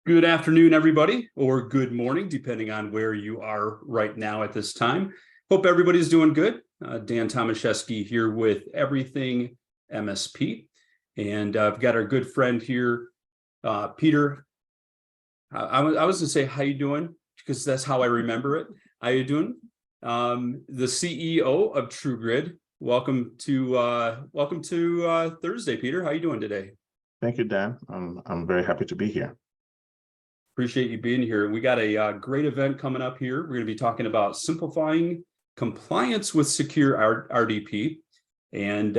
Good afternoon, everybody, or good morning, depending on where you are right now at this time. Hope everybody's doing good. Dan Tomaszewski here with Everything MSP. And I've got our good friend here, Peter. I was going to say, how you doing? Because that's how I remember it. How you doing? The CEO of TruGrid. Welcome to Thursday, Peter. How you doing today? Thank you, Dan. I'm very happy to be here. Appreciate you being here. We got a great event coming up here. We're going to be talking about simplifying compliance with SecureRDP. And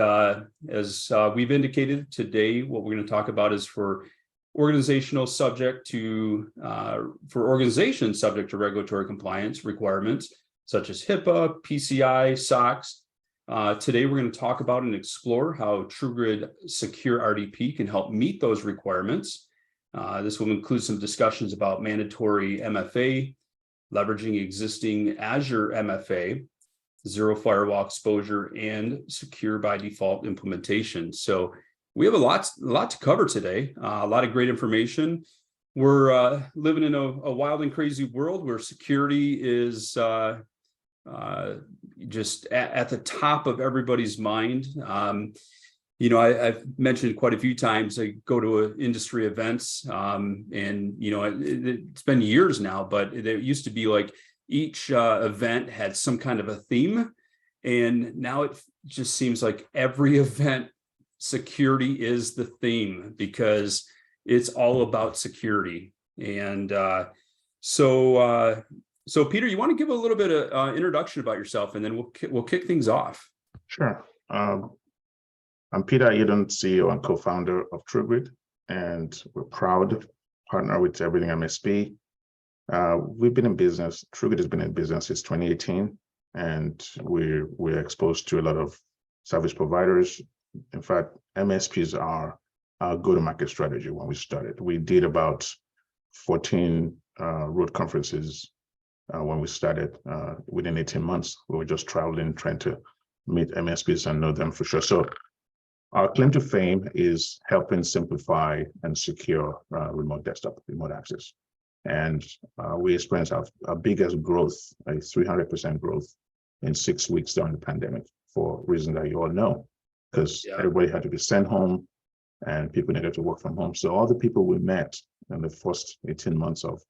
as we've indicated today, what we're going to talk about is for organizations subject to regulatory compliance requirements, such as HIPAA, PCI, SOX. Today, we're going to talk about and explore how TruGrid SecureRDP can help meet those requirements. This will include some discussions about mandatory MFA, leveraging existing Azure MFA, zero firewall exposure, and secure by default implementation. So we have a lot to cover today, a lot of great information. We're living in a wild and crazy world where security is just at the top of everybody's mind. I've mentioned quite a few times, I go to industry events and, it's been years now, but it used to be like each event had some kind of a theme. And now it just seems like every event, security is the theme because it's all about security. And so Peter, you want to give a little bit of introduction about yourself, and then we'll kick things off. Sure. I'm Peter Eden, CEO and co-founder of TruGrid, and we're proud to partner with Everything MSP. We've been in business, TruGrid has been in business since 2018, and we're exposed to a lot of service providers. In fact, MSPs are our go-to-market strategy when we started. We did about 14 road conferences when we started. Within 18 months, we were just traveling, trying to meet MSPs and know them for sure. So our claim to fame is helping simplify and secure remote desktop, remote access. And we experienced our biggest growth, a 300% growth in 6 weeks during the pandemic, for reasons that you all know, because everybody had to be sent home and people needed to work from home. So all the people we met in the first 18 months of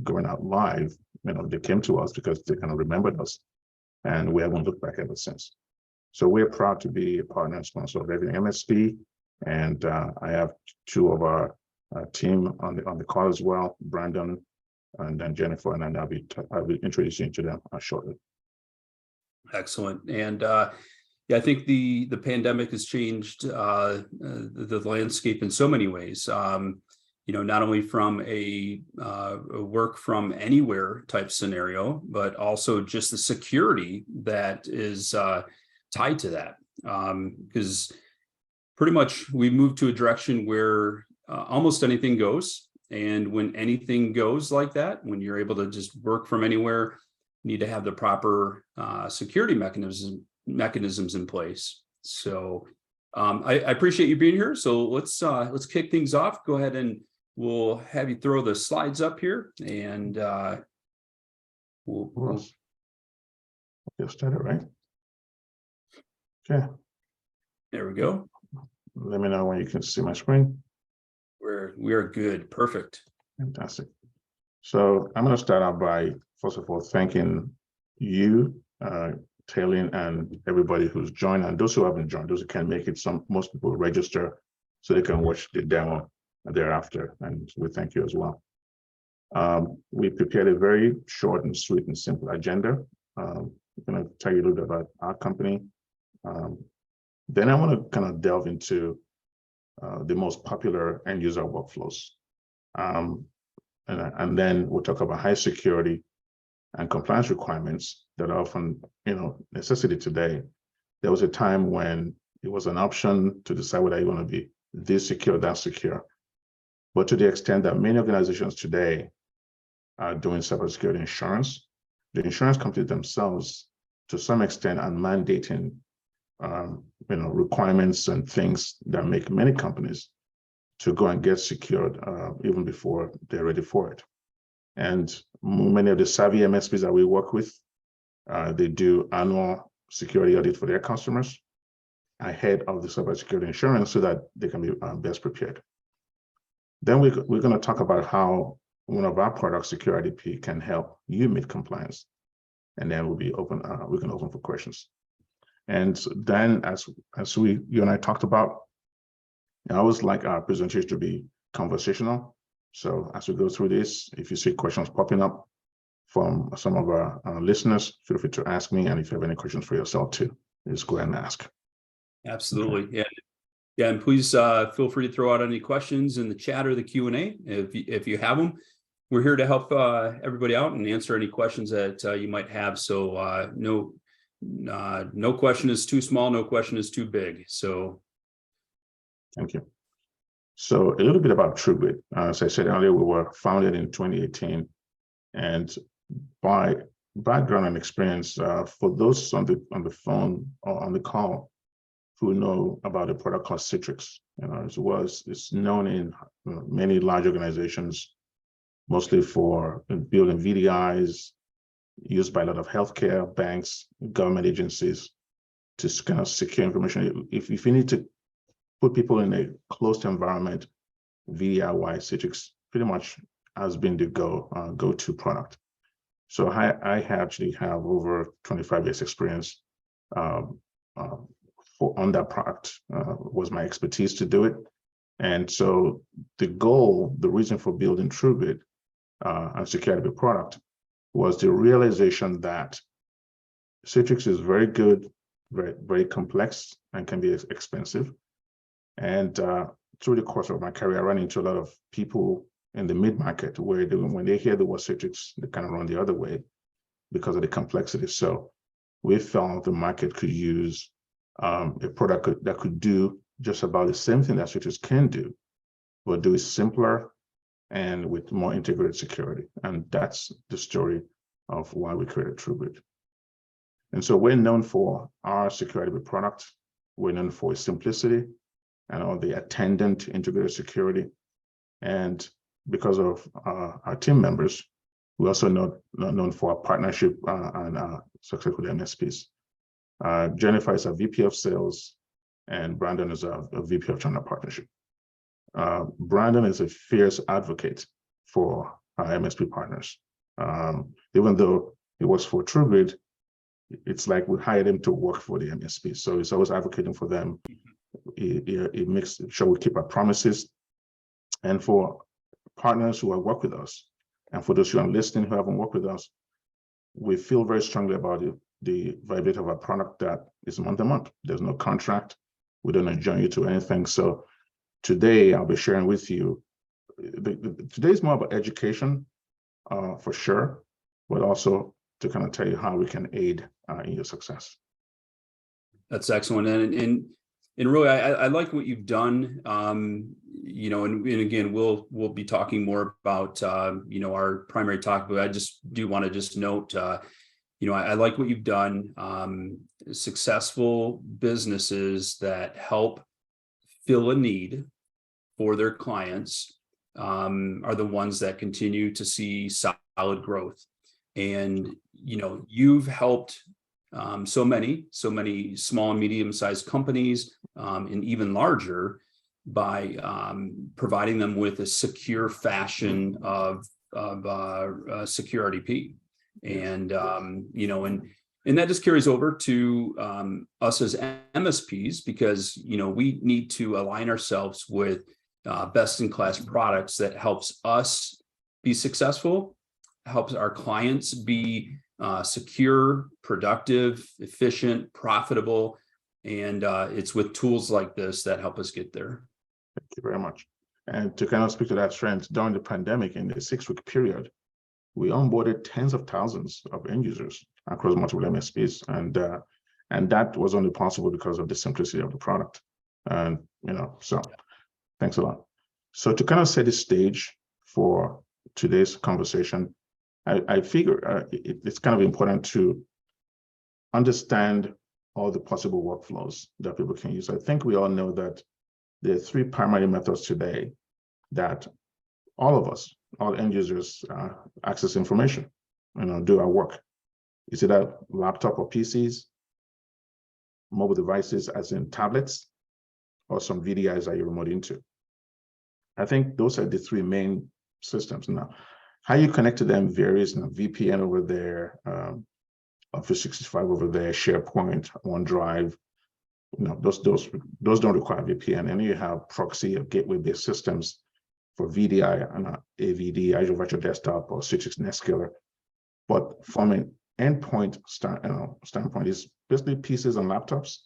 going out live, they came to us because they kind of remembered us, and we haven't looked back ever since. So we're proud to be a partner and sponsor of Everything MSP, and I have two of our team on the call as well, Brandon and then Jennifer, and then I'll be introducing you to them shortly. Excellent. And I think the pandemic has changed the landscape in so many ways. Not only from a work from anywhere type scenario, but also just the security that is tied to that, because pretty much we moved to a direction where almost anything goes. And when anything goes like that, when you're able to just work from anywhere, you need to have the proper security mechanisms in place. So I appreciate you being here. So let's kick things off. Go ahead and we'll have you throw the slides up here, and we'll get started, right? Okay. There we go. Let me know when you can see my screen. We are good. Perfect. Fantastic. So I'm going to start out by, first of all, thanking you, Taylin, and everybody who's joined, and those who haven't joined, those who can't make it. Most people register so they can watch the demo thereafter, and we thank you as well. We prepared a very short and sweet and simple agenda. I'm going to tell you a little bit about our company. Then I want to kind of delve into the most popular end user workflows. And then we'll talk about high security and compliance requirements that are often, necessity today. There was a time when it was an option to decide whether you want to be this secure, that secure. But to the extent that many organizations today are doing cybersecurity insurance, the insurance companies themselves, to some extent, are mandating requirements and things that make many companies to go and get secured even before they're ready for it. And many of the savvy MSPs that we work with, they do annual security audit for their customers ahead of the cybersecurity insurance so that they can be best prepared. Then we're going to talk about how one of our products, SecureRDP, can help you meet compliance. And then we'll be open, we can open for questions. And then as you and I talked about, I always like our presentation to be conversational. So as we go through this, if you see questions popping up from some of our listeners, feel free to ask me. And if you have any questions for yourself too, just go ahead and ask. Absolutely. Okay. Yeah. And please feel free to throw out any questions in the chat or the Q&A if you have them. We're here to help everybody out and answer any questions that you might have. So no question is too small, no question is too big. So thank you. So a little bit about TruGrid. As I said earlier, we were founded in 2018, and by background and experience, for those on the phone or on the call who know about a product called Citrix, it's known in many large organizations, mostly for building VDIs, used by a lot of healthcare, banks, government agencies to kind of secure information. If you need to put people in a closed environment, VDI-wise, Citrix pretty much has been the go-to product. So I actually have over 25 years experience on that product. Was my expertise to do it. And so the reason for building TruGrid and security product was the realization that Citrix is very good, very, very complex, and can be expensive. And through the course of my career, I ran into a lot of people in the mid-market where when they hear the word Citrix, they kind of run the other way because of the complexity. So we felt the market could use a product that could do just about the same thing that Citrix can do, but do it simpler and with more integrated security. And that's the story of why we created TruGrid. And so we're known for our security product. We're known for its simplicity and all the attendant integrated security. And because of our team members, we also known for our partnership and success with MSPs. Jennifer is a VP of sales, and Brandon is a VP of channel partnership. Brandon is a fierce advocate for our MSP partners. Even though he works for TruGrid, it's like we hired him to work for the MSP. So he's always advocating for them. He makes sure we keep our promises. And for partners who have worked with us, and for those who are listening who haven't worked with us, we feel very strongly about the viability of our product that is month to month. There's no contract. We don't adjourn you to anything. So today I'll be sharing with you, today is more about education for sure, but also to kind of tell you how we can aid in your success. That's excellent. And really, I like what you've done. And again, we'll be talking more about our primary talk, but I just do want to just note, I like what you've done. Successful businesses that help fill a need for their clients are the ones that continue to see solid growth. And you've helped so many small and medium-sized companies and even larger by providing them with a secure fashion of SecureRDP. And and that just carries over to us as MSPs, because we need to align ourselves with best-in-class products that helps us be successful, helps our clients be secure, productive, efficient, profitable, and it's with tools like this that help us get there. Thank you very much. And to kind of speak to that trend, during the pandemic, in the 6-week period, we onboarded tens of thousands of end users across multiple MSPs, and that was only possible because of the simplicity of the product. And so thanks a lot. So to kind of set the stage for today's conversation, I figure it's kind of important to understand all the possible workflows that people can use. I think we all know that there are three primary methods today that all of us, all end users, access information, do our work. Is it a laptop or PCs, mobile devices, as in tablets, or some VDIs that you remote into? I think those are the three main systems. Now, how you connect to them varies. VPN over there, Office 365 over there, SharePoint, OneDrive. Those don't require VPN. And you have proxy or gateway-based systems for VDI and AVD, Azure Virtual Desktop, or Citrix NetScaler. But from an endpoint standpoint, is basically PCs and laptops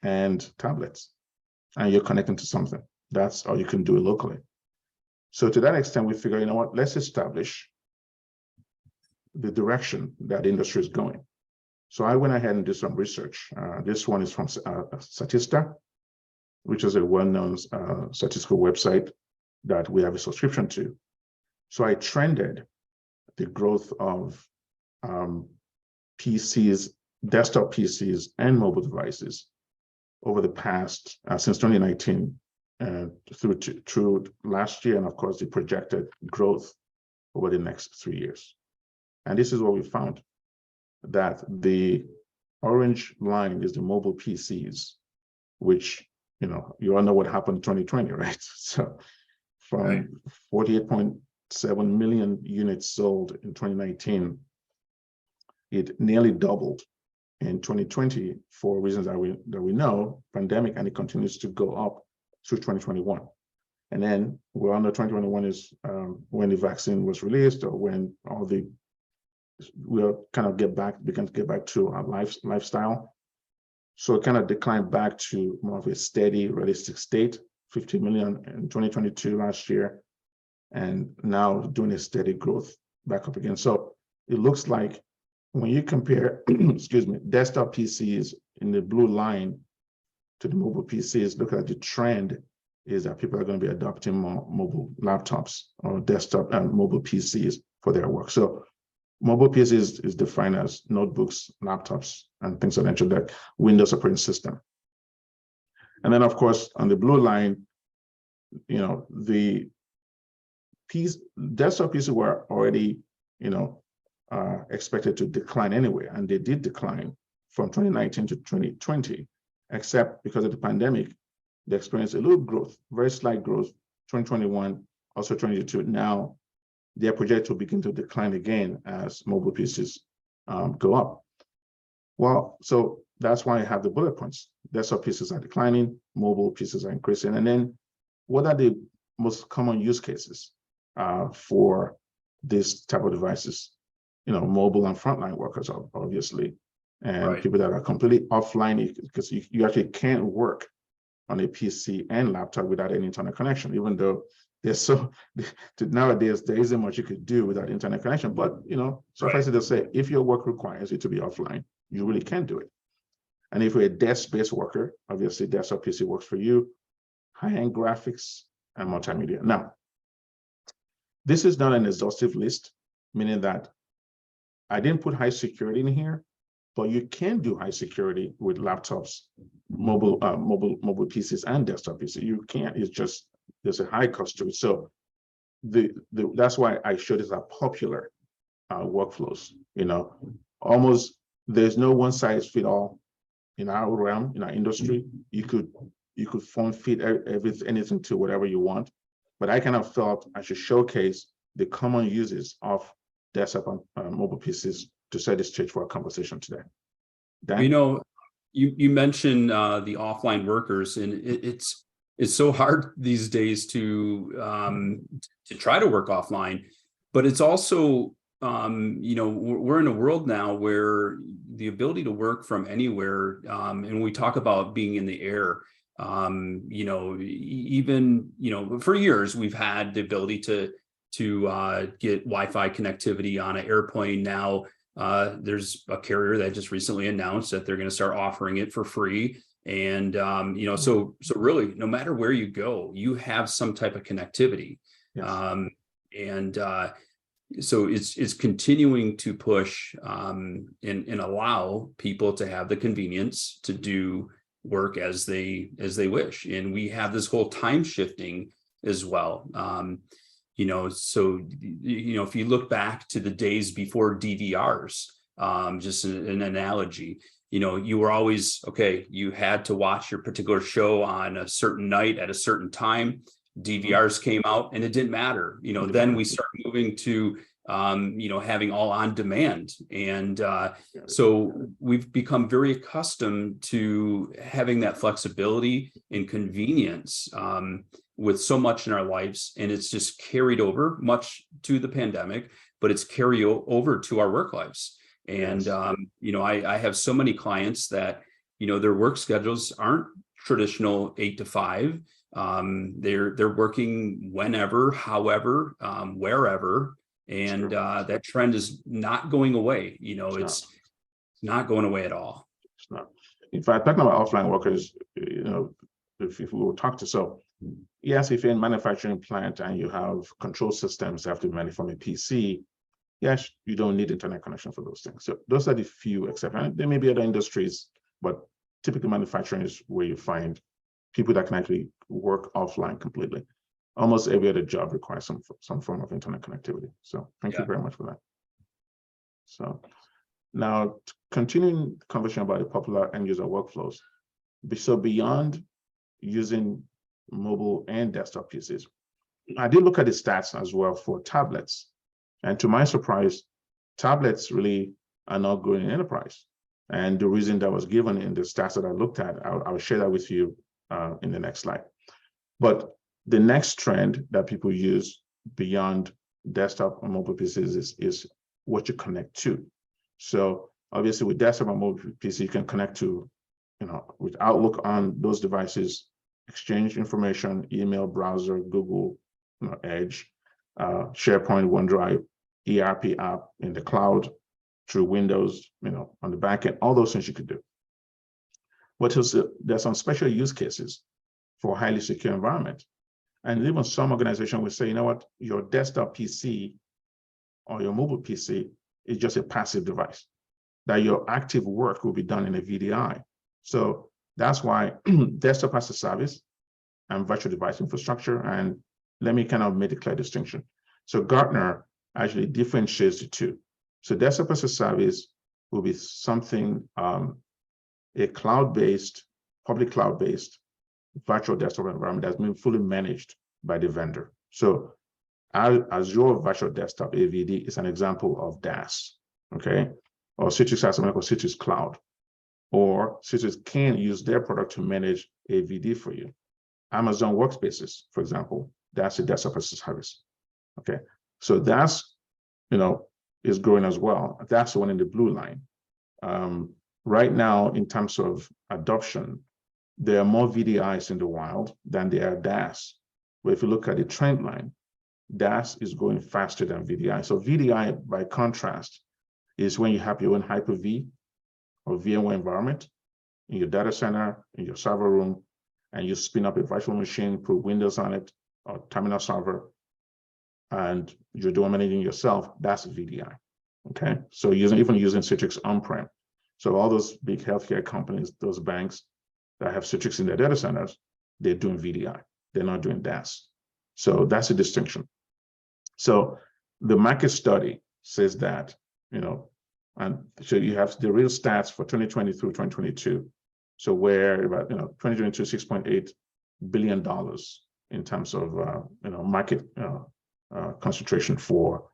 and tablets, and you're connecting to something. That's all you can do locally. So to that extent, we figure, let's establish the direction that the industry is going. So I went ahead and did some research. This one is from Statista, which is a well-known statistical website that we have a subscription to. So I trended the growth of PCs, desktop PCs, and mobile devices over the past, since 2019, through last year, and of course the projected growth over the next 3 years. And this is what we found, that the orange line is the mobile PCs, which, you all know what happened in 2020, right? So from 48.7 million units sold in 2019, it nearly doubled in 2020 for reasons that we know, pandemic, and it continues to go up through 2021. And then we're on the 2021 is when the vaccine was released, or when we'll kind of begin to get back to our lifestyle. So it kind of declined back to more of a steady, realistic state, 50 million in 2022 last year, and now doing a steady growth back up again. So it looks like when you compare, excuse me, desktop PCs in the blue line to the mobile PCs, look at the trend is that people are going to be adopting more mobile laptops or desktop and mobile PCs for their work. So mobile PCs is defined as notebooks, laptops, and things of that nature, like Windows operating system. And then, of course, on the blue line, the desktop PCs were already, expected to decline anyway, and they did decline from 2019 to 2020, except because of the pandemic, they experienced a little growth, very slight growth, 2021, also 2022. Now, they're projected to begin to decline again as mobile PCs go up. Well, so that's why I have the bullet points. Desktop PCs are declining, mobile PCs are increasing. And then what are the most common use cases for this type of devices? Mobile and frontline workers, obviously, and people that are completely offline, because you actually can't work on a PC and laptop without any internet connection, even though nowadays there isn't much you could do without internet connection. But suffice it to say, if your work requires you to be offline, you really can do it. And if you're a desk-based worker, obviously desktop PC works for you. High-end graphics and multimedia. Now, this is not an exhaustive list, meaning that I didn't put high security in here, but you can do high security with laptops, mobile PCs, and desktop PCs. You can. It's just there's a high cost to it. So that's why I showed this as popular workflows. Almost there's no one size fit all in our realm, in our industry. You could form fit anything to whatever you want. But I kind of felt I should showcase the common uses of desktop and mobile PCs to set the stage for our conversation today. Dan? You mentioned the offline workers, and it's so hard these days to try to work offline, but it's also we're in a world now where the ability to work from anywhere, and we talk about being in the air. Even for years we've had the ability to get Wi-Fi connectivity on an airplane. Now there's a carrier that just recently announced that they're going to start offering it for free. And so really, no matter where you go, you have some type of connectivity. Yes. So it's continuing to push and allow people to have the convenience to do work as they wish. And we have this whole time shifting as well. So if you look back to the days before DVRs, just an analogy, you were always, okay, you had to watch your particular show on a certain night at a certain time. DVRs came out and it didn't matter. Then we start moving to having all on demand. And so we've become very accustomed to having that flexibility and convenience with so much in our lives. And it's just carried over much to the pandemic, but it's carried over to our work lives. And, I have so many clients that, their work schedules aren't traditional 8 to 5. They're working whenever, however, wherever. And that trend is not going away. It's not going away at all. It's not. In fact, talking about offline workers, if we will talk to, so yes, if you're in a manufacturing plant and you have control systems that have to be managed from a PC, yes, you don't need internet connection for those things. So those are the few exceptions. There may be other industries, but typically manufacturing is where you find people that can actually work offline completely. Almost every other job requires some form of internet connectivity. So thank you very much for that. So now continuing the conversation about the popular end user workflows. So beyond using mobile and desktop PCs, I did look at the stats as well for tablets. And to my surprise, tablets really are not growing in enterprise. And the reason that was given in the stats that I looked at, I'll share that with you in the next slide. But the next trend that people use beyond desktop and mobile PCs is what you connect to. So obviously with desktop and mobile PC, you can connect to, with Outlook on those devices, exchange information, email, browser, Google, Edge, SharePoint, OneDrive, ERP app in the cloud, through Windows, on the back end, all those things you could do. But there's some special use cases for highly secure environment. And even some organization will say, your desktop PC or your mobile PC is just a passive device, that your active work will be done in a VDI. So that's why desktop as a service and virtual device infrastructure. And let me kind of make a clear distinction. So Gartner actually differentiates the two. So desktop as a service will be something, a cloud-based, public cloud-based virtual desktop environment that's been fully managed by the vendor. So Azure Virtual Desktop, AVD, is an example of DaaS, okay? Or Citrix has something called Citrix Cloud. Or Citrix can use their product to manage AVD for you. Amazon Workspaces, for example, that's a desktop as a service, okay? So that's, is growing as well. That's the one in the blue line. Right now, in terms of adoption, there are more VDIs in the wild than there are DaaS. But if you look at the trend line, DaaS is going faster than VDI. So VDI, by contrast, is when you have your own Hyper-V or VMware environment in your data center, in your server room, and you spin up a virtual machine, put Windows on it, or terminal server, and you're doing managing yourself. That's VDI, okay? So even using Citrix on-prem. So all those big healthcare companies, those banks that have Citrix in their data centers, they're doing VDI. They're not doing DaaS. So that's a distinction. So the market study says that, and so you have the real stats for 2020 through 2022. So where about, 2022, $6.8 billion in terms of, market concentration for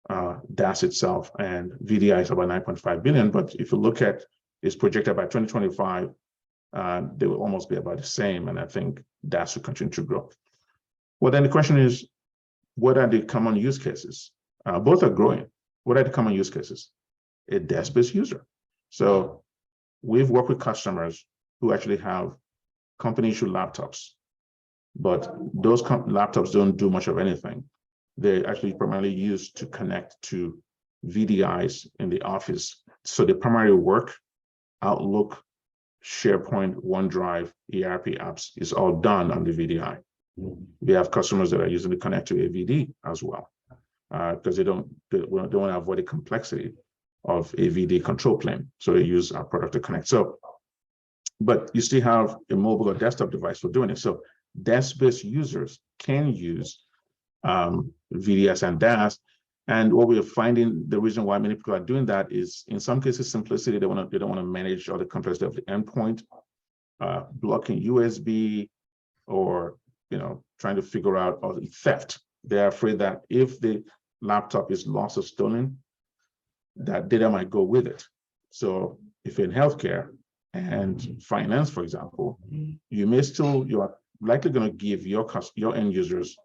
DaaS itself, and VDI is about 9.5 billion. But if you look at, it's projected by 2025, they will almost be about the same. And I think DaaS will continue to grow. Well, then the question is, what are the common use cases? Both are growing. What are the common use cases? A desk-based user. So we've worked with customers who actually have company-issued laptops, but those laptops don't do much of anything. They're actually primarily used to connect to VDIs in the office. So the primary work, Outlook, SharePoint, OneDrive, ERP apps is all done on the VDI. We have customers that are using the connect to AVD as well, because they don't want to avoid the complexity of AVD control plane. So they use our product to connect. So but you still have a mobile or desktop device for doing it. So desk-based users can use VDS and DAS. And what we are finding, the reason why many people are doing that is, in some cases, simplicity. They don't want to manage all the complexity of the endpoint, blocking USB, or trying to figure out all the theft. They're afraid that if the laptop is lost or stolen, that data might go with it. So if you're in healthcare and finance, for example, you are likely going to give your end users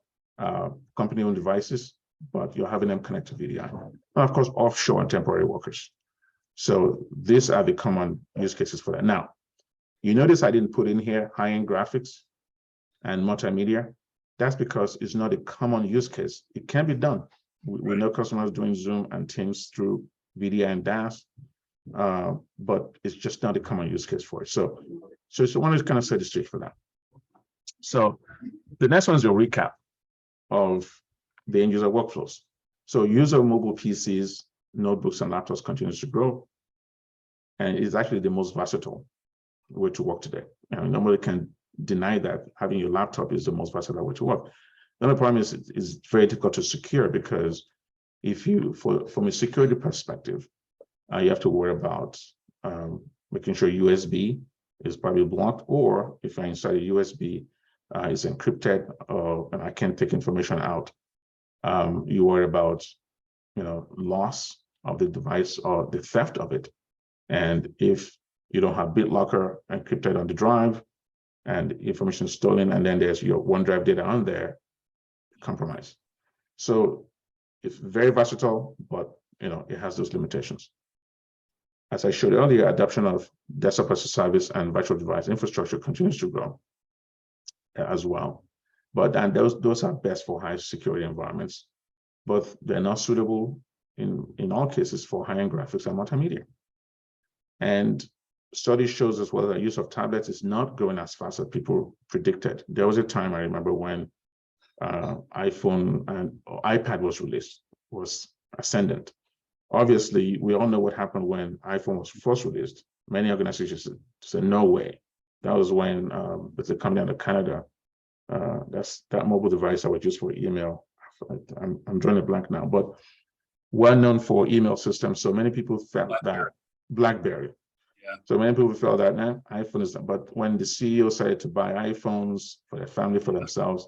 company-owned devices, but you're having them connect to VDI. And of course, offshore and temporary workers. So these are the common use cases for that. Now, you notice I didn't put in here high-end graphics and multimedia. That's because it's not a common use case. It can be done. We know customers doing Zoom and Teams through VDI and DAS, but it's just not a common use case for it. So I want to kind of set the stage for that. So the next one is your recap of the end user workflows. So user mobile PCs, notebooks, and laptops continues to grow, and it's actually the most versatile way to work today. And nobody can deny that having your laptop is the most versatile way to work. The other problem is it's very difficult to secure, because if you, from a security perspective, you have to worry about making sure USB is probably blocked, or if I inside a USB, it's encrypted, and I can't take information out. You worry about loss of the device or the theft of it. And if you don't have BitLocker encrypted on the drive and information is stolen, and then there's your OneDrive data on there, compromise. So it's very versatile, but it has those limitations. As I showed earlier, adoption of desktop as a service and virtual device infrastructure continues to grow as well. And those are best for high security environments, but they're not suitable in all cases for high-end graphics and multimedia. And study shows as well that use of tablets is not growing as fast as people predicted. There was a time, I remember, when iPhone and iPad was ascendant. Obviously, we all know what happened when iPhone was first released. Many organizations said, no way. That was when there's a company out of Canada, that mobile device that was used for email. I'm drawing a blank now, but well known for email systems. So many people felt that BlackBerry. Yeah. So many people felt that iPhone is, but when the CEO decided to buy iPhones for their family, for themselves,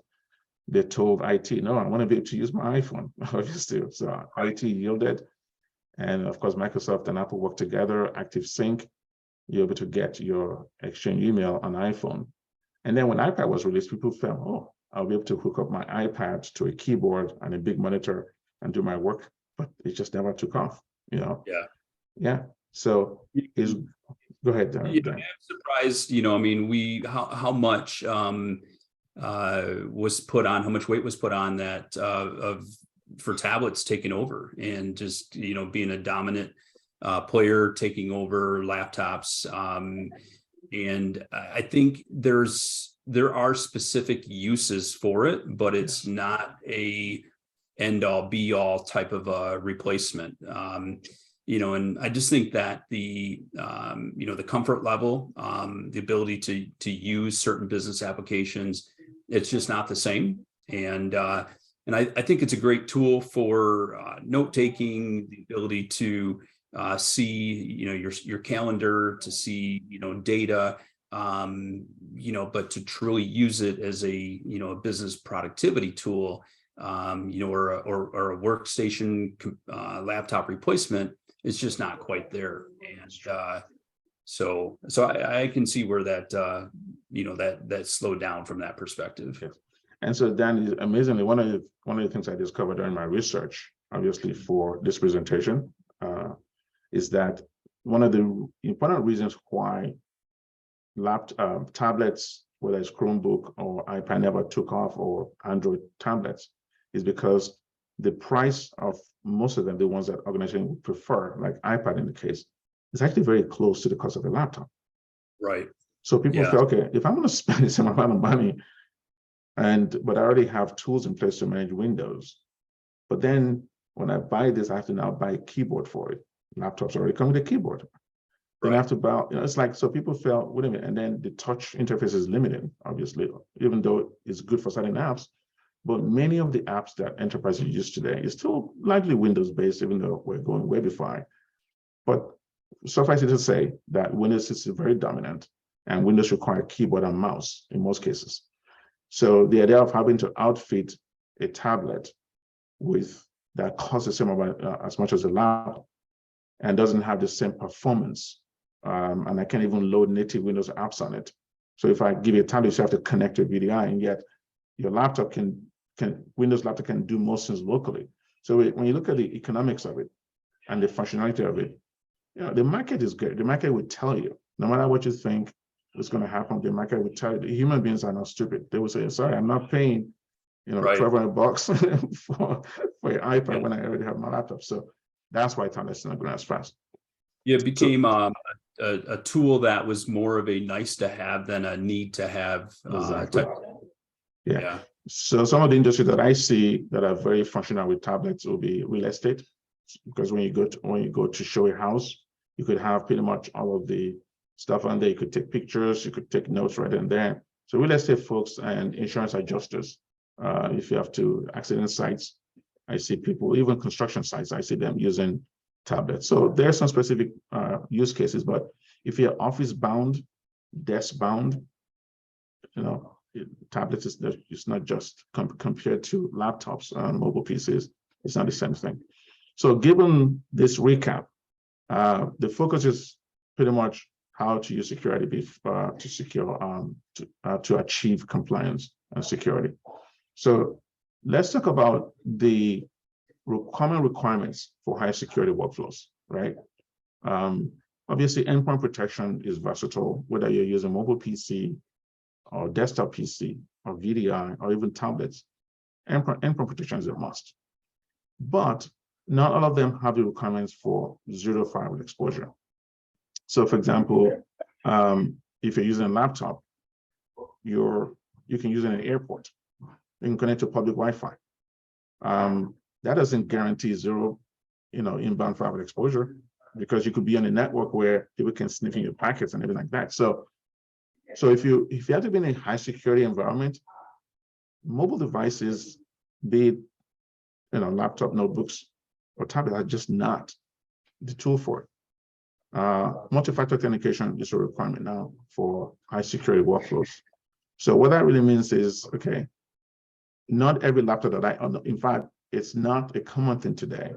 they told IT, no, I want to be able to use my iPhone, obviously. So IT yielded. And of course, Microsoft and Apple worked together, ActiveSync. You're able to get your Exchange email on iPhone. And then when iPad was released, people felt, oh, I'll be able to hook up my iPad to a keyboard and a big monitor and do my work. But it just never took off, Yeah. So go ahead. I'm surprised, how much was put on, how much weight was put on that for tablets taking over, and just, being a dominant player taking over laptops. And I think there are specific uses for it, but it's not a end all be all type of a replacement. And I just think that the comfort level, the ability to use certain business applications, it's just not the same. And I think it's a great tool for note taking, the ability to see, your calendar, to see, data, but to truly use it as a business productivity tool, or a workstation laptop replacement, it's just not quite there. And so I can see where that that slowed down from that perspective. Yes. And so, Dan, amazingly, one of the things I discovered during my research, obviously for this presentation, is that one of the important reasons why tablets, whether it's Chromebook or iPad, never took off, or Android tablets, is because the price of most of them, the ones that organizations would prefer, like iPad in the case, is actually very close to the cost of a laptop. Right. So people feel, okay, if I'm going to spend the same amount of money, but I already have tools in place to manage Windows, but then when I buy this, I have to now buy a keyboard for it. Laptops already come with a keyboard. Then after about, it's like, so people felt, wait a minute, and then the touch interface is limited, obviously, even though it's good for certain apps. But many of the apps that enterprises use today is still largely Windows-based, even though we're going Webify. But suffice it to say that Windows is very dominant, and Windows require keyboard and mouse in most cases. So the idea of having to outfit a tablet with that costs the same amount as much as a laptop and doesn't have the same performance, and I can't even load native Windows apps on it. So if I give you a tablet, you have to connect to VDI, and yet your laptop Windows laptop can do most things locally. So when you look at the economics of it and the functionality of it, the market is good. The market will tell you, no matter what you think is going to happen, the market will tell you. The human beings are not stupid. They will say, sorry, I'm not paying, Right. $1,200 for an iPad when I already have my laptop. So that's why tablets are not going as fast. Yeah, it became a tool that was more of a nice to have than a need to have. Exactly. Yeah. So some of the industries that I see that are very functional with tablets will be real estate, because when you go to show a house, you could have pretty much all of the stuff on there. You could take pictures, you could take notes right in there. So real estate folks and insurance adjusters, if you have to accident sites, I see people, even construction sites, I see them using tablets. So there are some specific use cases, but if you're office bound, desk bound, tablets it's not just compared to laptops and mobile PCs. It's not the same thing. So given this recap, the focus is pretty much how to use SecureRDP to secure to achieve compliance and security. So let's talk about the common requirements for high security workflows, right? Obviously, endpoint protection is versatile, whether you're using mobile PC or desktop PC or VDI or even tablets. Endpoint protection is a must. But not all of them have the requirements for zero firewall exposure. So for example, if you're using a laptop, you can use it in an airport. You can connect to public Wi-Fi. That doesn't guarantee zero, inbound firewall exposure, because you could be on a network where people can sniff in your packets and everything like that. So if you have to be in a high security environment, mobile devices, be it laptop, notebooks, or tablet, are just not the tool for it. Multi-factor authentication is a requirement now for high security workflows. So what that really means is, okay, not every laptop that in fact, it's not a common thing today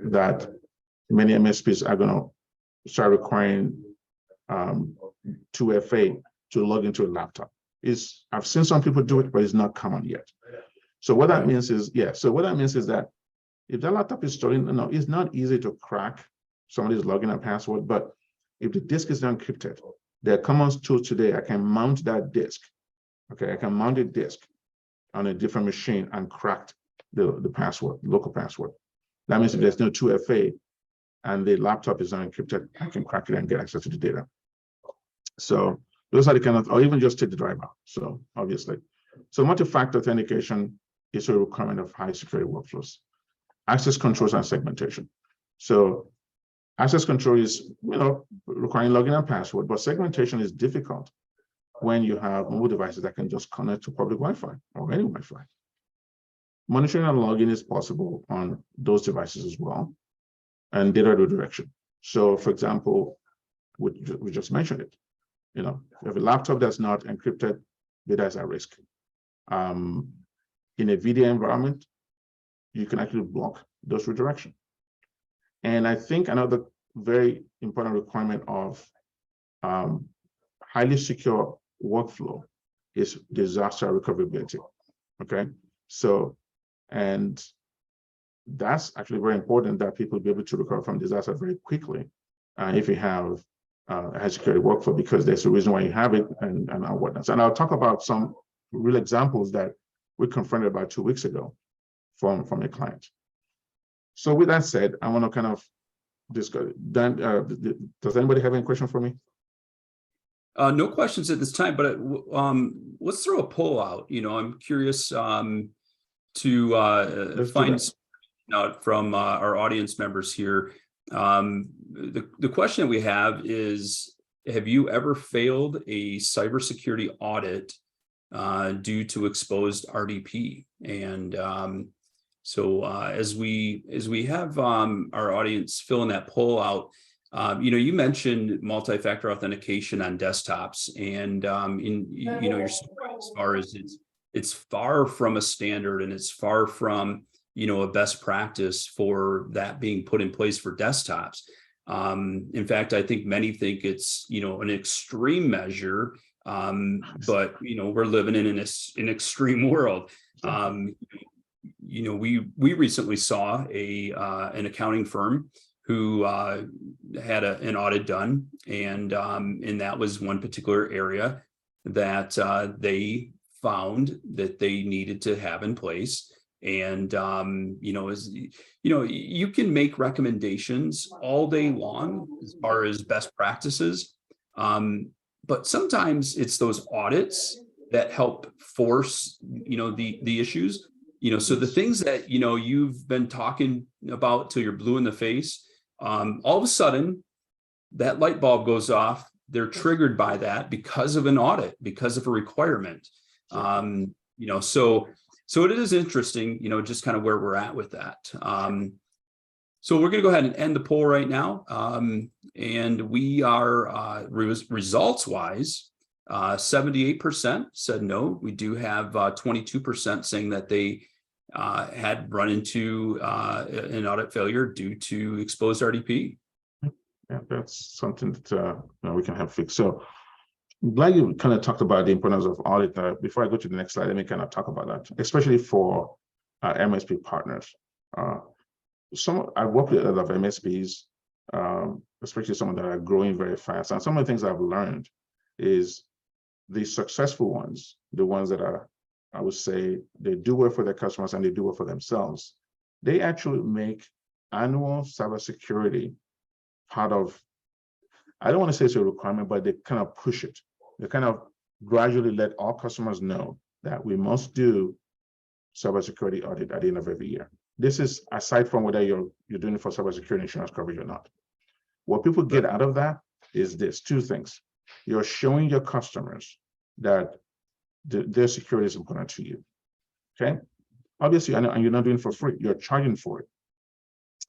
that many MSPs are going to start requiring 2FA to log into a laptop. I've seen some people do it, but it's not common yet. So what that means is, that if that laptop is storing, it's not easy to crack somebody's login and password, but if the disk is encrypted, there are common tools today. I can mount that disk. Okay, I can mount a disk on a different machine and crack the password, local password. That means if there's no 2FA and the laptop is not encrypted, I can crack it and get access to the data. So those are the kind of, or even just take the drive out. So obviously, so multi-factor authentication is a requirement of high security workflows. Access controls and segmentation. So access control is, requiring login and password, but segmentation is difficult when you have mobile devices that can just connect to public Wi-Fi or any Wi-Fi. Monitoring and logging is possible on those devices as well, and data redirection. So for example, we just mentioned it. If you have a laptop that's not encrypted, data is at risk. In a VDI environment, you can actually block those redirection. And I think another very important requirement of highly secure workflow is disaster recoverability. Okay, so, and that's actually very important, that people be able to recover from disaster very quickly if you have a high security workflow, because there's a reason why you have it and whatnot. And I'll talk about some real examples that we confronted about 2 weeks ago from a client. So with that said, I want to kind of discuss. Dan, does anybody have any question for me? No questions at this time, but let's throw a poll out. I'm curious to find out from our audience members here. The question we have is, have you ever failed a cybersecurity audit due to exposed RDP? And so as we have our audience filling that poll out, you mentioned multi-factor authentication on desktops, and your story as far as it's far from a standard, and it's far from a best practice for that being put in place for desktops. In fact, I think many think it's an extreme measure, but we're living in an extreme world. We recently saw an accounting firm who had an audit done, and that was one particular area that they found that they needed to have in place. And you can make recommendations all day long as far as best practices, but sometimes it's those audits that help force the issues. So the things that you've been talking about till you're blue in the face, all of a sudden that light bulb goes off. They're triggered by that because of an audit, because of a requirement. So it is interesting, just kind of where we're at with that. So we're going to go ahead and end the poll right now. And we are results wise, 78% said no. We do have 22% saying that they had run into an audit failure due to exposed RDP. Yeah, that's something that we can help fix. So I'm glad you kind of talked about the importance of audit. Before I go to the next slide, let me kind of talk about that, especially for MSP partners. I work with a lot of MSPs, especially some that are growing very fast. And some of the things I've learned is the successful ones, the ones that are, I would say, they do work for their customers and they do work for themselves. They actually make annual cybersecurity part of, I don't want to say it's a requirement, but they kind of push it. They kind of gradually let all customers know that we must do cybersecurity audit at the end of every year. This is aside from whether you're doing it for cybersecurity insurance coverage or not. What people get out of that is this: two things. You're showing your customers that their security is important to you. Okay? Obviously, and you're not doing it for free. You're charging for it.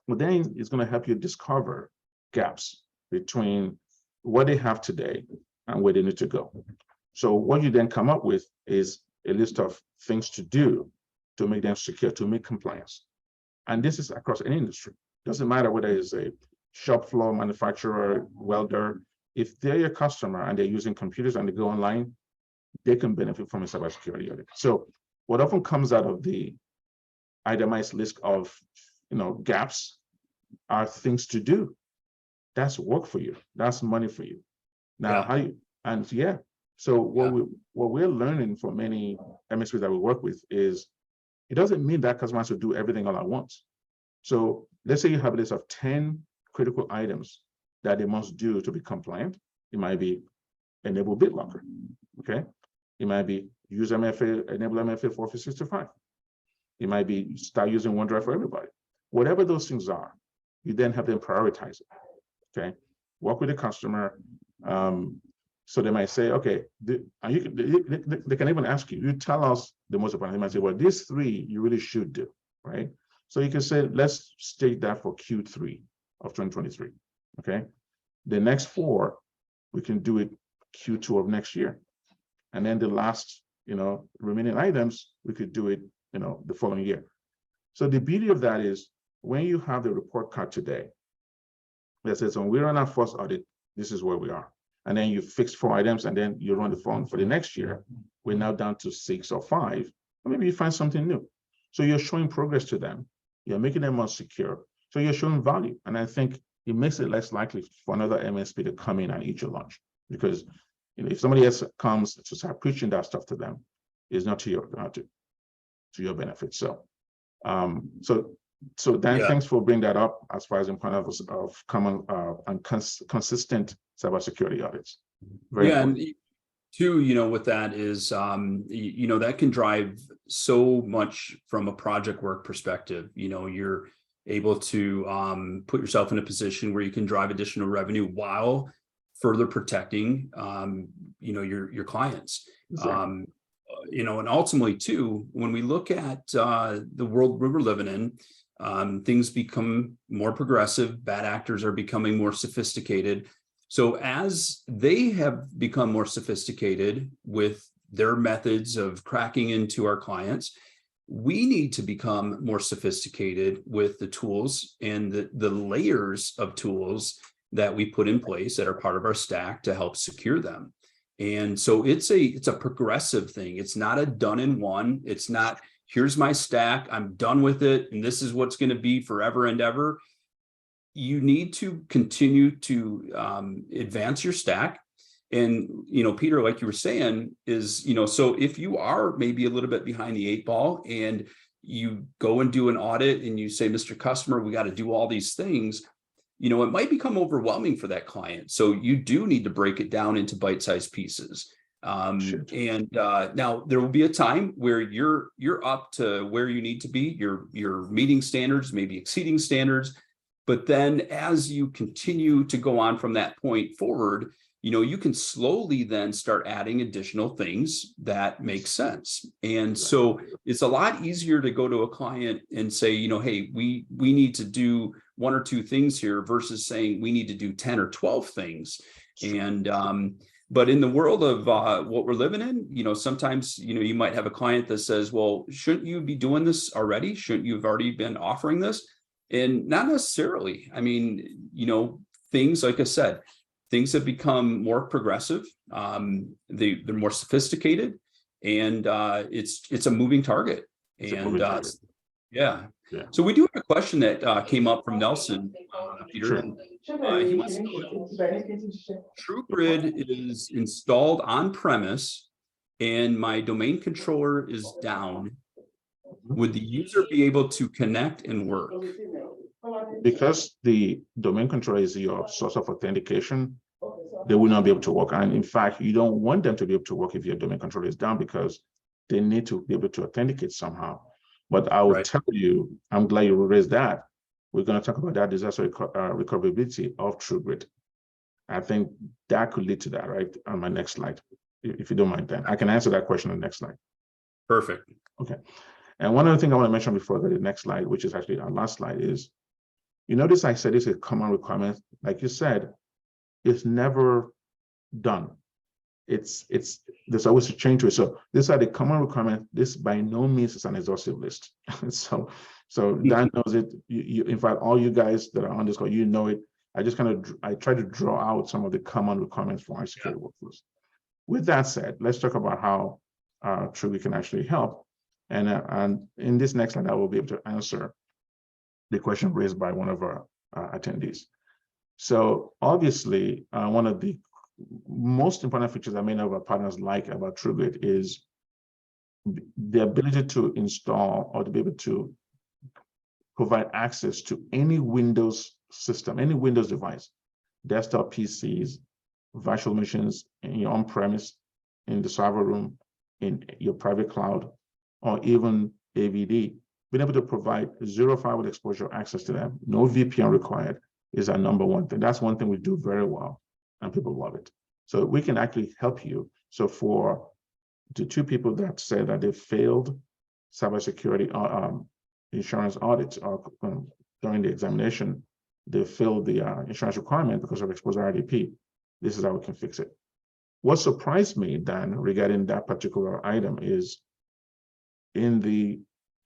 But then it's going to help you discover gaps between what they have today and where they need to go. So what you then come up with is a list of things to do to make them secure, to make compliance. And this is across any industry. Doesn't matter whether it's a shop floor manufacturer, welder. If they're your customer and they're using computers and they go online, they can benefit from a cybersecurity audit. So what often comes out of the itemized list of gaps are things to do. That's work for you. That's money for you. Now, so what we're learning from many MSPs that we work with is it doesn't mean that customers will do everything all at once. So let's say you have a list of 10 critical items that they must do to be compliant. It might be enable BitLocker, okay? It might be use MFA, enable MFA for Office 365. It might be start using OneDrive for everybody. Whatever those things are, you then have them prioritize it. Okay, work with the customer. So they might say, okay, they can even ask you, you tell us the most important. They might say, well, these three you really should do, right? So you can say, let's state that for Q3 of 2023, okay? The next four, we can do it Q2 of next year. And then the last, remaining items, we could do it, the following year. So the beauty of that is when you have the report card today, that says when we're on our first audit, this is where we are. And then you fix 4 items and then you run the phone for the next year. We're now down to 6 or 5, or maybe you find something new. So you're showing progress to them. You're making them more secure. So you're showing value. And I think it makes it less likely for another MSP to come in and eat your lunch. Because if somebody else comes to start preaching that stuff to them, it's not to your benefit. So So Dan, thanks for bringing that up as far as the importance of common and consistent cybersecurity audits. Very important. And too, with that is, that can drive so much from a project work perspective. You're able to put yourself in a position where you can drive additional revenue while further protecting, your clients. Exactly. And ultimately too, when we look at the world we're living in, things become more progressive. Bad actors are becoming more sophisticated. So as they have become more sophisticated with their methods of cracking into our clients, we need to become more sophisticated with the tools and the layers of tools that we put in place that are part of our stack to help secure them. And so it's a progressive thing. It's not a done in one. It's not, here's my stack, I'm done with it, and this is what's going to be forever and ever. You need to continue to advance your stack. And, Peter, like you were saying, is, so if you are maybe a little bit behind the 8 ball and you go and do an audit and you say, Mr. Customer, we got to do all these things, it might become overwhelming for that client. So you do need to break it down into bite-sized pieces. And now there will be a time where you're up to where you need to be. You're meeting standards, maybe exceeding standards. But then as you continue to go on from that point forward, you can slowly then start adding additional things that make sense. And so it's a lot easier to go to a client and say, hey, we need to do 1 or 2 things here versus saying we need to do 10 or 12 things. And but in the world of what we're living in, sometimes, you might have a client that says, well, shouldn't you be doing this already? Shouldn't you have already been offering this? And not necessarily. I mean, things, like I said, things have become more progressive. They're more sophisticated, and it's a moving target. Yeah. So we do have a question that came up from Nelson, Peter. Sure. And, he wants to know if TruGrid is installed on premise and my domain controller is down, would the user be able to connect and work? Because the domain controller is your source of authentication, they will not be able to work. And in fact, you don't want them to be able to work if your domain controller is down, because they need to be able to authenticate somehow. But I will tell you, I'm glad you raised that. We're going to talk about that disaster recoverability of TruGrid. I think that could lead to that, right? On my next slide, if you don't mind, then I can answer that question on the next slide. Perfect. Okay. And one other thing I want to mention before the next slide, which is actually our last slide, is you notice I said it's a common requirement. Like you said, it's never done. There's always a change to it. So these are the common requirements. This by no means is an exhaustive list. so Dan knows it. In fact, all you guys that are on this call, you know it. I try to draw out some of the common requirements for our security workflows. With that said, let's talk about how TruGrid can actually help. And in this next slide, I will be able to answer the question raised by one of our attendees. So obviously, one of the most important features that many of our partners like about TruGrid is the ability to install or to be able to provide access to any Windows system, any Windows device, desktop PCs, virtual machines in your on-premise, in the server room, in your private cloud, or even AVD. Being able to provide zero firewall exposure access to them, no VPN required, is our number one thing. That's one thing we do very well, and people love it. So we can actually help you. So for the 2 people that say that they failed cybersecurity insurance audits or during the examination, they failed the insurance requirement because of exposure RDP, this is how we can fix it. What surprised me then regarding that particular item is in the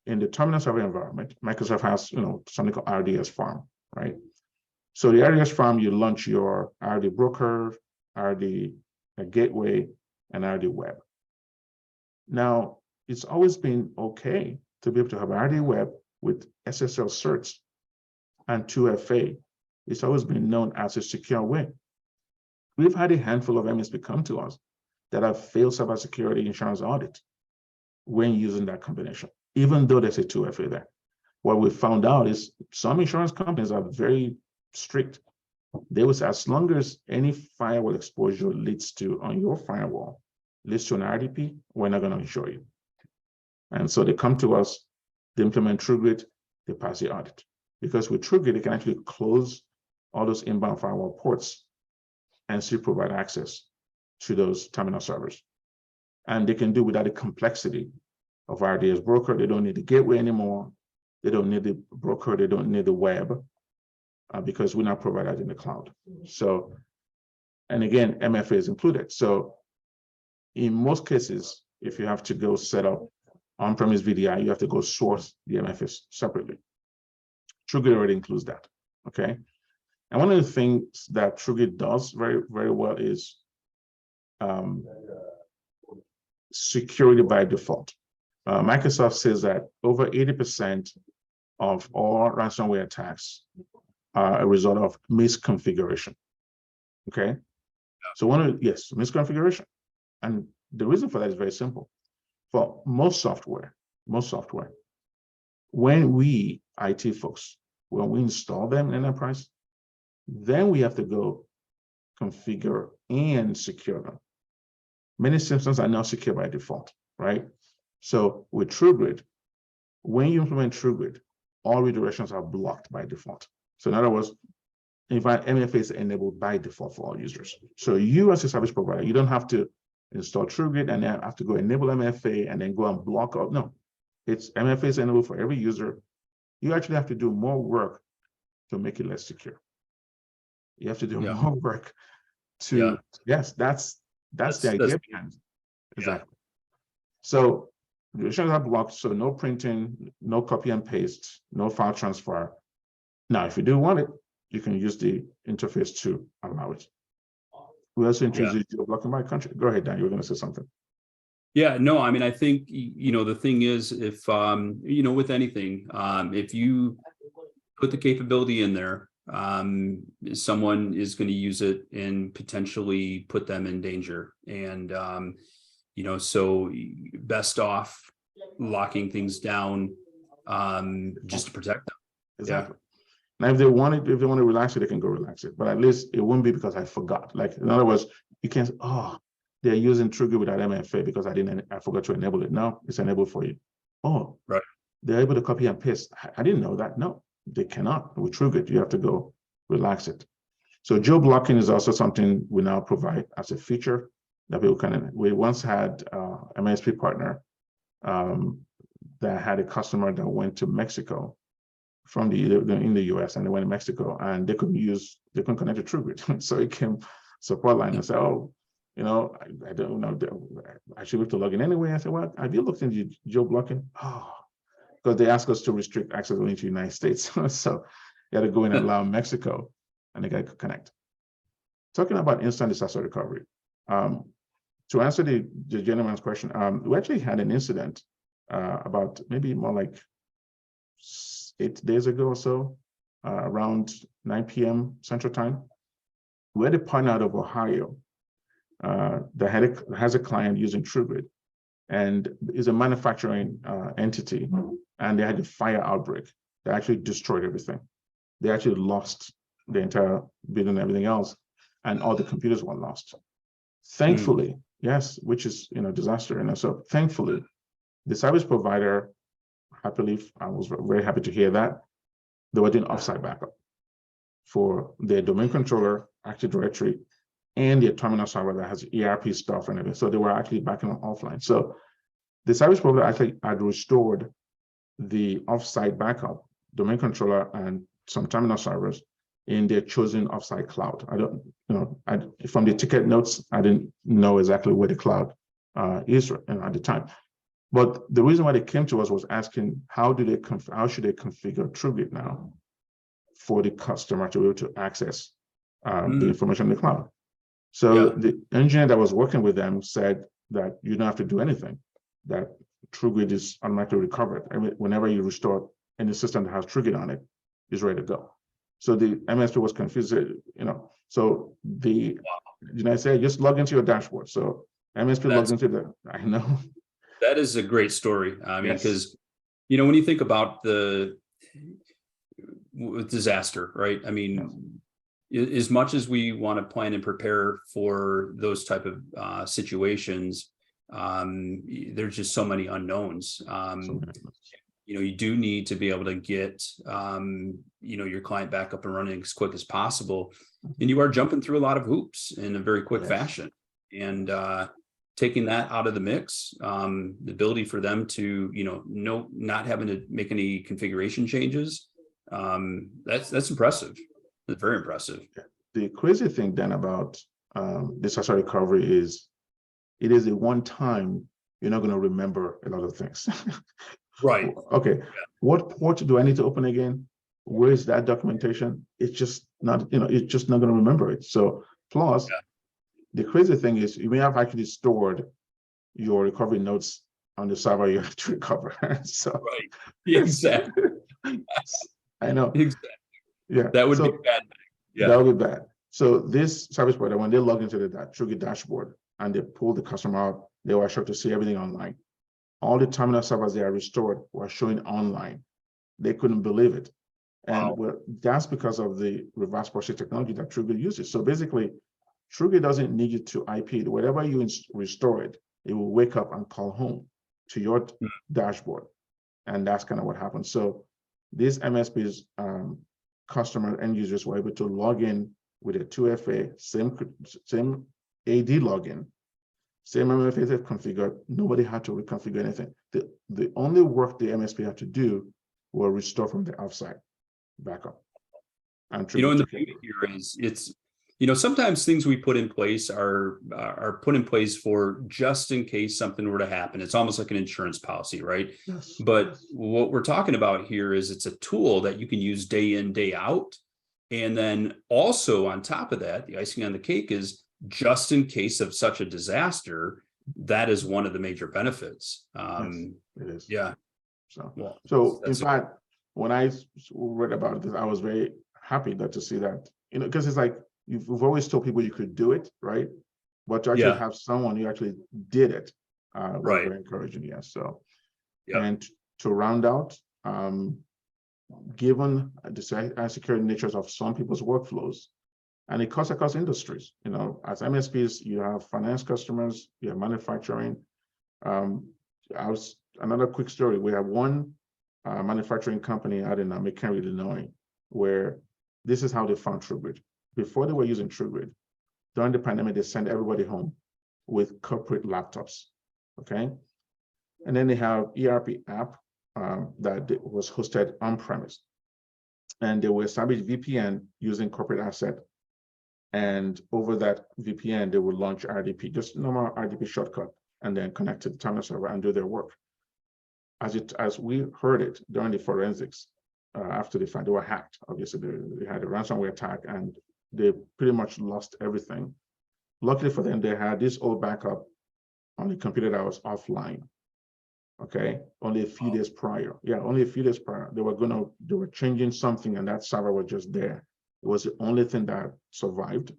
terminal server environment, Microsoft has something called RDS farm, right? So the RDS farm, you launch your RD broker, RD gateway, and RD web. Now, it's always been okay to be able to have RD web with SSL certs and 2FA. It's always been known as a secure way. We've had a handful of MSP come to us that have failed cybersecurity insurance audit when using that combination, even though there's a 2FA there. What we found out is some insurance companies are very strict. They will say, as long as any firewall exposure leads to, on your firewall, leads to an RDP, we're not going to insure you. And so they come to us, they implement TruGrid, they pass the audit. because with TruGrid, it can actually close all those inbound firewall ports and still provide access to those terminal servers. And they can do without the complexity of RDS broker. They don't need the gateway anymore. They don't need the broker. They don't need the web because we now provide that in the cloud. So, and again, MFA is included. So in most cases, if you have to go set up on-premise VDI, you have to go source the MFA separately. TruGrid already includes that, okay? And one of the things that TruGrid does very, very well is security by default. Microsoft says that over 80% of all ransomware attacks are a result of misconfiguration, okay? So yes, misconfiguration. And the reason for that is very simple. For most software, when we IT folks, when we install them in enterprise, then we have to go configure and secure them. Many systems are not secure by default, right? So with TruGrid, when you implement TruGrid, all redirections are blocked by default. So in other words, in fact, MFA is enabled by default for all users. So you as a service provider, you don't have to install TruGrid and then have to go enable MFA and then go and block out. No, it's MFA is enabled for every user. You actually have to do more work to make it less secure. You have to do more work to, yes, that's the idea behind it. Exactly. So the redirections are blocked, so no printing, no copy and paste, no file transfer. Now, if you do want it, you can use the interface to allow it. We also introduced geo-blocking by country. Go ahead, Dan, you were going to say something. Yeah, no, I mean, I think, the thing is, if, with anything, if you put the capability in there, someone is going to use it and potentially put them in danger. And, so best off locking things down just to protect them. Exactly. Now, if they want to relax it, they can go relax it. But at least it won't be because I forgot. Like, in other words, you can't say, oh, they're using TruGrid without MFA because I forgot to enable it. No, it's enabled for you. Oh, right. They're able to copy and paste. I didn't know that. No, they cannot. With TruGrid, you have to go relax it. So geo-blocking is also something we now provide as a feature that people can. We once had an MSP partner that had a customer that went to Mexico from in the US, and they went to Mexico, and they couldn't connect to TruGrid. So it came support line and said, oh, I don't know, I should have to log in anyway. I said, well, have you looked into geo-blocking? Oh, because they asked us to restrict access only to the United States. So you had to go in and allow Mexico, and the guy could connect. Talking about instant disaster recovery. To answer the gentleman's question, we actually had an incident about maybe more like 8 days ago or so, around 9 p.m. Central Time. We had a partner out of Ohio that has a client using TruGrid, and is a manufacturing entity, and they had a fire outbreak that actually destroyed everything. They actually lost the entire building and everything else, and all the computers were lost. Thankfully, yes, which is disaster. And so thankfully, the service provider, happily, I was very happy to hear that they were doing offsite backup for their domain controller, Active Directory, and their terminal server that has ERP stuff and everything. So they were actually backing up offline. So the service provider actually had restored the offsite backup, domain controller, and some terminal servers in their chosen offsite cloud. I don't, from the ticket notes, I didn't know exactly where the cloud is at the time. But the reason why they came to us was asking, how should they configure TruGrid now for the customer to be able to access the information in the cloud? So the engineer that was working with them said that you don't have to do anything, that TruGrid is automatically recovered. I mean, whenever you restore any system that has TruGrid on it, it's ready to go. So the MSP was confused, so I say, just log into your dashboard. So MSP logs into I know. That is a great story. I mean, because, when you think about the disaster, right? I mean, as much as we want to plan and prepare for those type of situations, there's just so many unknowns. you do need to be able to get, your client back up and running as quick as possible. And you are jumping through a lot of hoops in a very quick fashion. And taking that out of the mix, the ability for them to, not having to make any configuration changes, that's impressive. It's very impressive. The crazy thing then about disaster recovery is it is a one time, you're not going to remember a lot of things. Right. Okay. What port do I need to open again? Where is that documentation? It's just not, it's just not going to remember it. So plus, the crazy thing is you may have actually stored your recovery notes on the server you have to recover. So right. Exactly. I know. Exactly. Yeah. That would be bad. Yeah. That would be bad. So this service provider, when they log into the TruGrid dashboard and they pull the customer out, they were sure to see everything online. All the terminal servers they are restored were showing online. They couldn't believe it. And that's because of the reverse proxy technology that TruGrid uses. So basically, TruGrid doesn't need you to IP. Whatever you restore it, it will wake up and call home to your dashboard. And that's kind of what happens. So these MSPs, customer end users were able to log in with a 2FA, same AD login, same MFA configured. Nobody had to reconfigure anything. The only work the MSP had to do was restore from the outside backup. And and the beauty here is it's, sometimes things we put in place are put in place for just in case something were to happen. It's almost like an insurance policy, right? Yes. But what we're talking about here is it's a tool that you can use day in, day out. And then also on top of that, the icing on the cake is just in case of such a disaster, that is one of the major benefits. Yes, it is. Yeah. So in fact, when I read about this, I was very happy to see that, because it's like, we've always told people you could do it, right? But to actually have someone who actually did it was very encouraging. Yes. So, and to round out, given the security natures of some people's workflows, and it cuts across industries, as MSPs, you have finance customers, you have manufacturing. Another quick story. We have one manufacturing company out in McHenry, Illinois, where this is how they found TruGrid. Before they were using TruGrid, during the pandemic, they sent everybody home with corporate laptops, okay? And then they have ERP app that was hosted on-premise. And they will establish VPN using corporate asset. And over that VPN, they will launch RDP, just normal RDP shortcut, and then connect to the terminal server and do their work. As we heard it during the forensics, after the fact, they were hacked. Obviously, they had a ransomware attack and they pretty much lost everything. Luckily for them, they had this old backup on the computer that was offline. Okay, only a few days prior. Yeah, only a few days prior. They were changing something and that server was just there. It was the only thing that survived.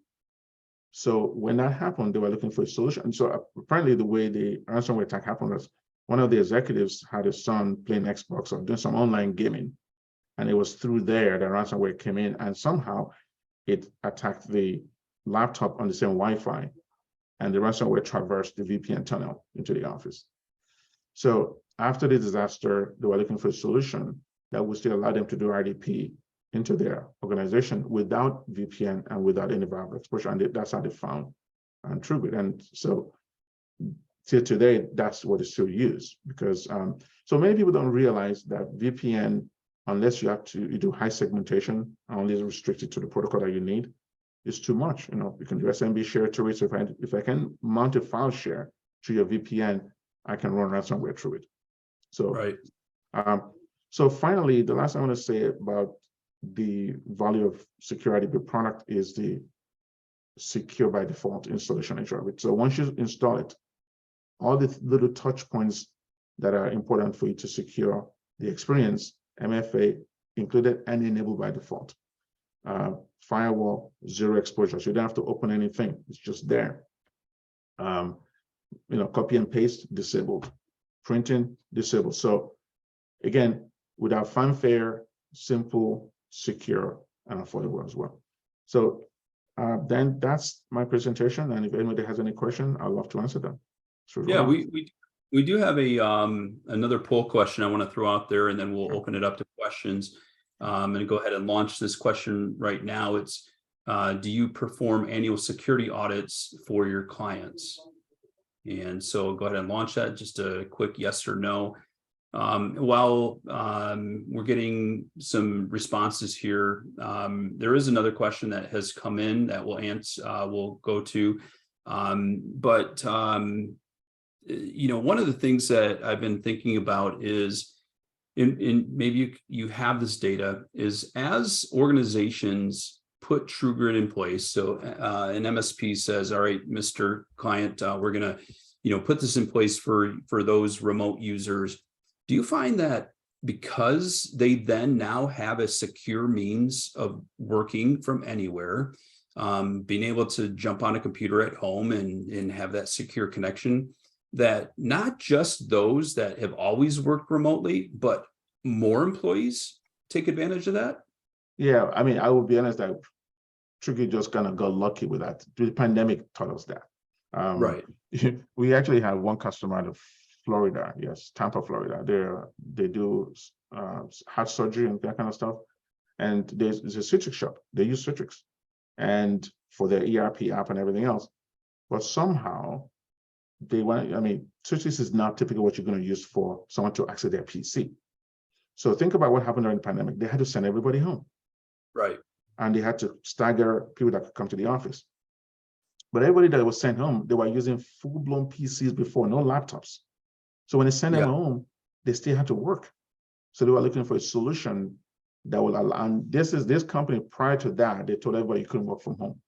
So when that happened, they were looking for a solution. And so apparently the way the ransomware attack happened was one of the executives had his son playing Xbox or doing some online gaming. And it was through there that ransomware came in, and somehow it attacked the laptop on the same Wi-Fi, and the ransomware traversed the VPN tunnel into the office. So after the disaster, they were looking for a solution that would still allow them to do RDP into their organization without VPN and without any variable exposure. And that's how they found TruGrid. And so till today, that's what is still used, because so many people don't realize that VPN, unless you do high segmentation, only restricted to the protocol that you need, is too much. You can do SMB share to it. So if I can mount a file share to your VPN, I can run ransomware through it. So, so finally, the last thing I want to say about the value of SecureRDP product is the secure by default installation nature of it. So once you install it, all the little touch points that are important for you to secure the experience, MFA included and enabled by default. Firewall, zero exposure, so you don't have to open anything, it's just there. Copy and paste, disabled. Printing, disabled. So again, without fanfare, simple, secure, and affordable as well. So then that's my presentation, and if anybody has any question, I'd love to answer them. Yeah, we We do have a another poll question I want to throw out there, and then we'll open it up to questions. And go ahead and launch this question right now. It's do you perform annual security audits for your clients? And so go ahead and launch that. Just a quick yes or no. While we're getting some responses here, there is another question that has come in that we'll answer. We'll go to, one of the things that I've been thinking about is, in maybe you have this data, is as organizations put TruGrid in place. So an MSP says, all right, Mr. Client, we're going to, put this in place for those remote users. Do you find that because they then now have a secure means of working from anywhere, being able to jump on a computer at home and have that secure connection, that not just those that have always worked remotely, but more employees take advantage of that? Yeah, I mean, I will be honest that TruGrid just kind of got lucky with that. The pandemic taught us that. Right. We actually have one customer out of Florida, yes, Tampa, Florida. They do heart surgery and that kind of stuff. And there's a Citrix shop. They use Citrix and for their ERP app and everything else. But somehow they want, I mean, Citrix is not typically what you're going to use for someone to access their PC. So think about what happened during the pandemic. They had to send everybody home. Right. And they had to stagger people that could come to the office. But everybody that was sent home, they were using full-blown PCs before, no laptops. So when they sent them home, they still had to work. So they were looking for a solution that will allow, and this company prior to that, they told everybody you couldn't work from home.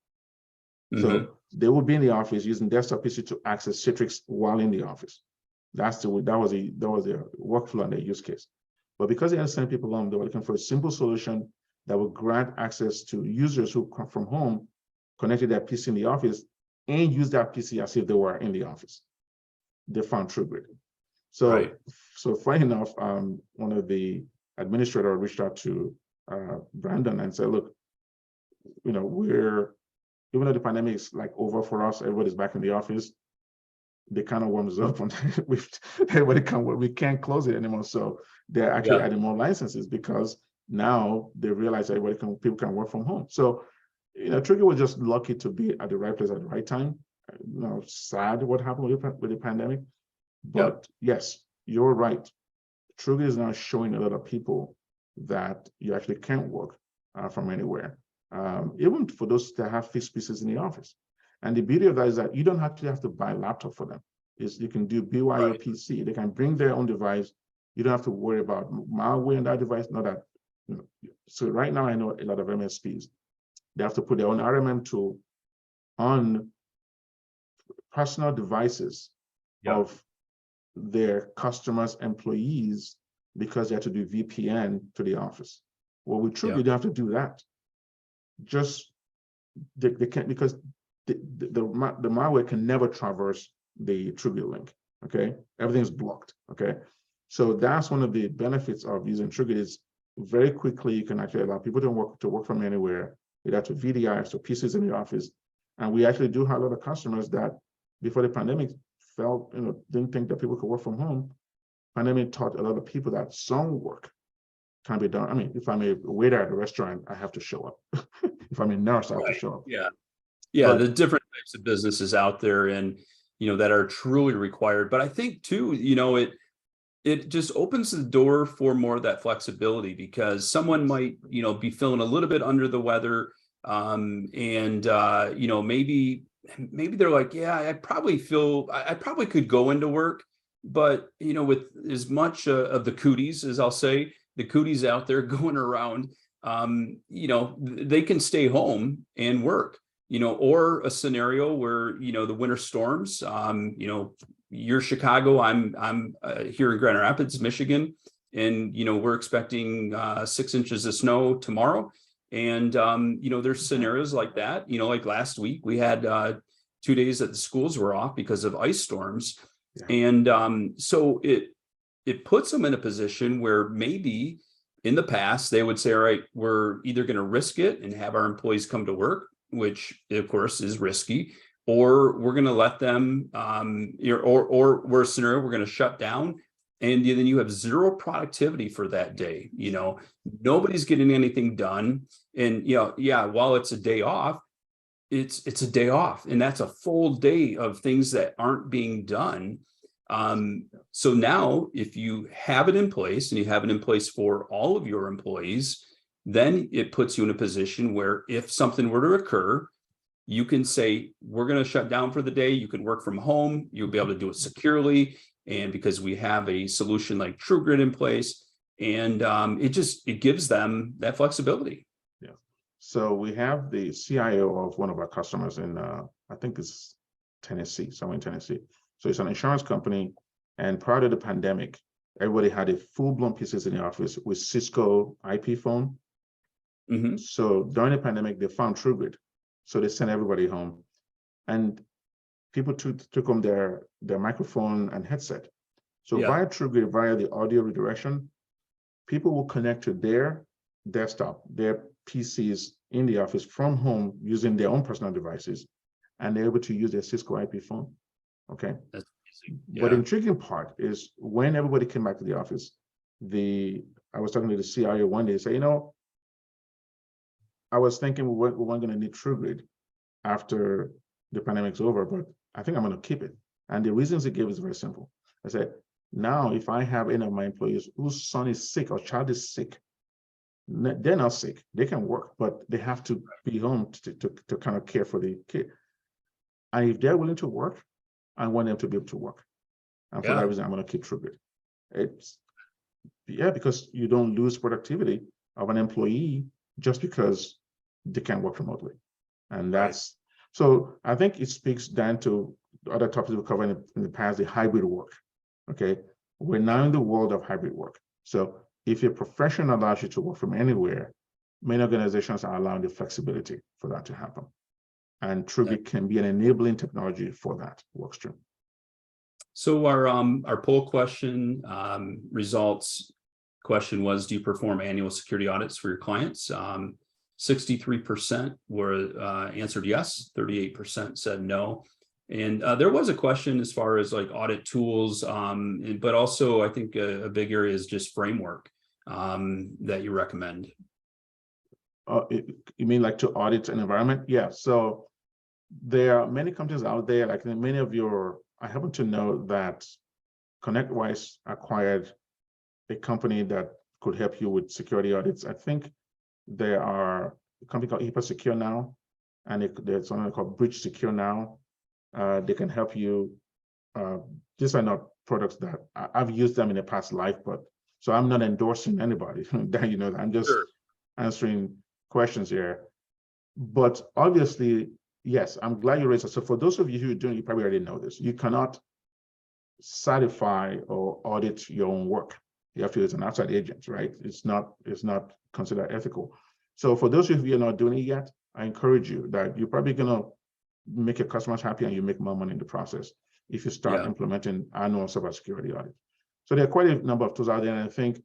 Mm-hmm. So they would be in the office using desktop PC to access Citrix while in the office. That was a workflow and their use case. But because they had to send people home, they were looking for a simple solution that would grant access to users who come from home, connected their PC in the office, and use that PC as if they were in the office. They found TruGrid. So, So funny enough, one of the administrators reached out to Brandon and said, look, even though the pandemic is like over for us, everybody's back in the office, they kind of warms up on we can't close it anymore. So they're actually adding more licenses because now they realize people can work from home. So, TruGrid was just lucky to be at the right place at the right time. Sad what happened with the pandemic, but yes, you're right. TruGrid is now showing a lot of people that you actually can work from anywhere, even for those that have fixed pieces in the office. And the beauty of that is that you don't actually have to buy a laptop for them. You can do BYO PC. They can bring their own device. You don't have to worry about malware on that device. Not that. So right now, I know a lot of MSPs. They have to put their own RMM tool on personal devices of their customers' employees because they have to do VPN to the office. Well, with TruGrid, you don't have to do that. Just they can't, because the malware can never traverse the TruGrid link. Okay, everything's blocked. Okay, so that's one of the benefits of using TruGrid is very quickly you can actually allow people to work from anywhere. You have to VDIs, so PCs in the office, and we actually do have a lot of customers that before the pandemic didn't think that people could work from home. Pandemic taught a lot of people that some work can be done. I mean, if I'm a waiter at a restaurant, I have to show up. If I'm a nurse, I have to show up. Yeah, the different types of businesses out there and that are truly required. But I think too, it just opens the door for more of that flexibility, because someone might be feeling a little bit under the weather, maybe they're like, I probably could go into work, but with as much of the cooties, as I'll say, the cooties out there going around, they can stay home and work, or a scenario where the winter storms, you're Chicago, I'm here in Grand Rapids, Michigan, and we're expecting 6 inches of snow tomorrow. And there's scenarios like that. Like last week we had 2 days that the schools were off because of ice storms. And so it puts them in a position where maybe in the past they would say, all right, we're either going to risk it and have our employees come to work, which of course is risky, or we're going to let them, or worst scenario, we're going to shut down. And then you have zero productivity for that day. Nobody's getting anything done. And, yeah, while it's a day off, it's a day off, and that's a full day of things that aren't being done. So now if you have it in place, and you have it in place for all of your employees, then it puts you in a position where if something were to occur, you can say, we're going to shut down for the day. You can work from home. You'll be able to do it securely. And because we have a solution like TruGrid in place, and it gives them that flexibility. Yeah. So we have the CIO of one of our customers in, I think it's Tennessee, somewhere in Tennessee. So it's an insurance company. And prior to the pandemic, everybody had a full-blown PCs in the office with Cisco IP phone. Mm-hmm. So during the pandemic, they found TruGrid. So they sent everybody home. And people took home their microphone and headset. So via TruGrid, via the audio redirection, people will connect to their desktop, their PCs in the office from home using their own personal devices, and they're able to use their Cisco IP phone. Okay. That's amazing. Yeah. But the intriguing part is when everybody came back to the office, I was talking to the CIO one day, say, I was thinking we weren't going to need TruGrid after the pandemic's over, but I think I'm going to keep it. And the reasons he gave is very simple. I said, now if I have any of my employees whose son is sick or child is sick, they're not sick. They can work, but they have to be home to kind of care for the kid. And if they're willing to work, I want them to be able to work. And for that reason, I'm going to keep TruGrid. Because you don't lose productivity of an employee just because they can work remotely. And that's, so I think it speaks down to the other topics we covered in the past, the hybrid work. Okay. We're now in the world of hybrid work. So if your profession allows you to work from anywhere, many organizations are allowing the flexibility for that to happen. And TruGrid can be an enabling technology for that work stream. So our poll question results question was, do you perform annual security audits for your clients? 63% were answered yes, 38% said no. And there was a question as far as like audit tools, but also I think a big area is just framework that you recommend. You mean like to audit an environment? Yeah, so there are many companies out there, like many of I happen to know that ConnectWise acquired a company that could help you with security audits. I think there are a company called HIPAA Secure Now, and there's something called Breach Secure Now. They can help you. These are not products that I've used them in a past life, but so I'm not endorsing anybody. I'm just answering questions here. But obviously, yes, I'm glad you raised it. So for those of you who are doing, you probably already know this. You cannot certify or audit your own work. You have to use an outside agent, right? It's not considered ethical. So for those of you who are not doing it yet, I encourage you that you're probably gonna make your customers happy and you make more money in the process if you start implementing annual cybersecurity audit. So there are quite a number of tools out there, and I think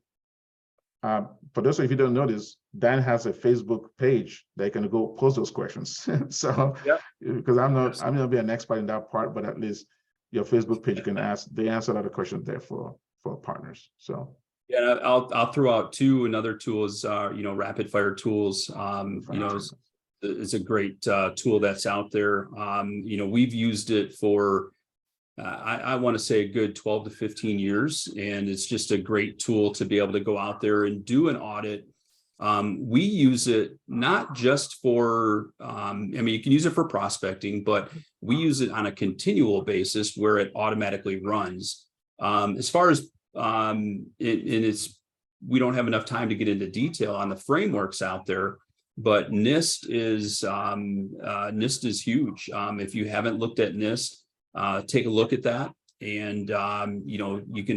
for those of you who don't know this, Dan has a Facebook page that you can go post those questions. So because I'm not gonna be an expert in that part, but at least your Facebook page, you can ask, they answer a lot of questions there for partners. So yeah, I'll throw out another tool is rapid fire tools. Is a great tool that's out there. We've used it for I want to say a good 12 to 15 years, and it's just a great tool to be able to go out there and do an audit. We use it not just for, you can use it for prospecting, but we use it on a continual basis where it automatically runs. As far as, we don't have enough time to get into detail on the frameworks out there, but NIST is huge. If you haven't looked at NIST, take a look at that, and you can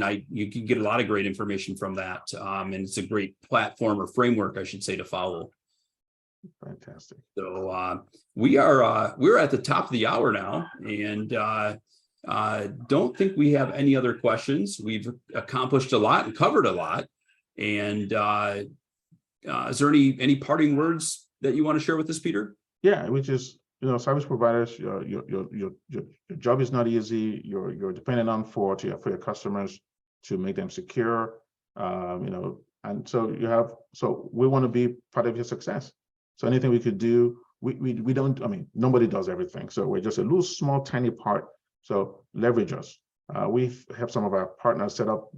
get a lot of great information from that, and it's a great platform or framework, I should say, to follow. Fantastic. So we're at the top of the hour now, and don't think we have any other questions. We've accomplished a lot and covered a lot. And is there any parting words that you want to share with us, Peter? Yeah, which is service providers, your job is not easy. You're dependent on for your customers to make them secure. And so we want to be part of your success. So anything we could do, we don't. I mean, nobody does everything. So we're just a little small, tiny part. So leverage us. We've helped some of our partners set up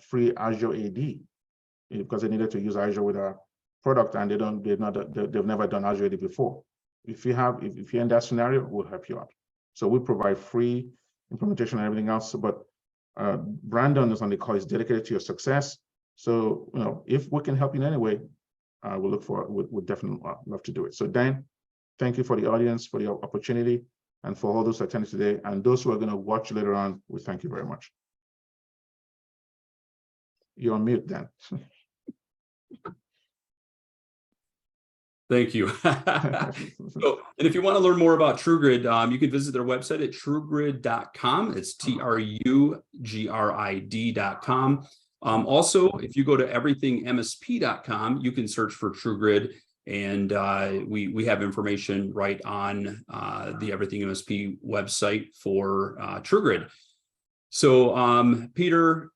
free Azure AD because they needed to use Azure with our product, and they've never done Azure AD before. If you're in that scenario, we'll help you out. So we provide free implementation and everything else. But Brandon is on the call, is dedicated to your success. So if we can help you in any way, we'll definitely love to do it. So Dan, thank you for the audience, for the opportunity, and for all those attending today, and those who are going to watch later on. We thank you very much. You're on mute, Dan. Thank you. And if you want to learn more about TruGrid, you can visit their website at trugrid.com. It's TRUGRID.com. Also, if you go to everythingmsp.com, you can search for TruGrid, and we have information right on the Everything MSP website for TruGrid. So, Peter,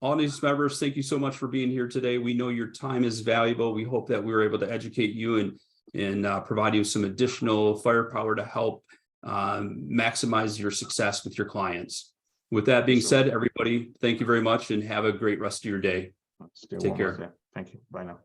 audience members, thank you so much for being here today. We know your time is valuable. We hope that we were able to educate you and provide you some additional firepower to help maximize your success with your clients. With that being said, everybody, thank you very much and have a great rest of your day. Take care. Thank you. Bye now.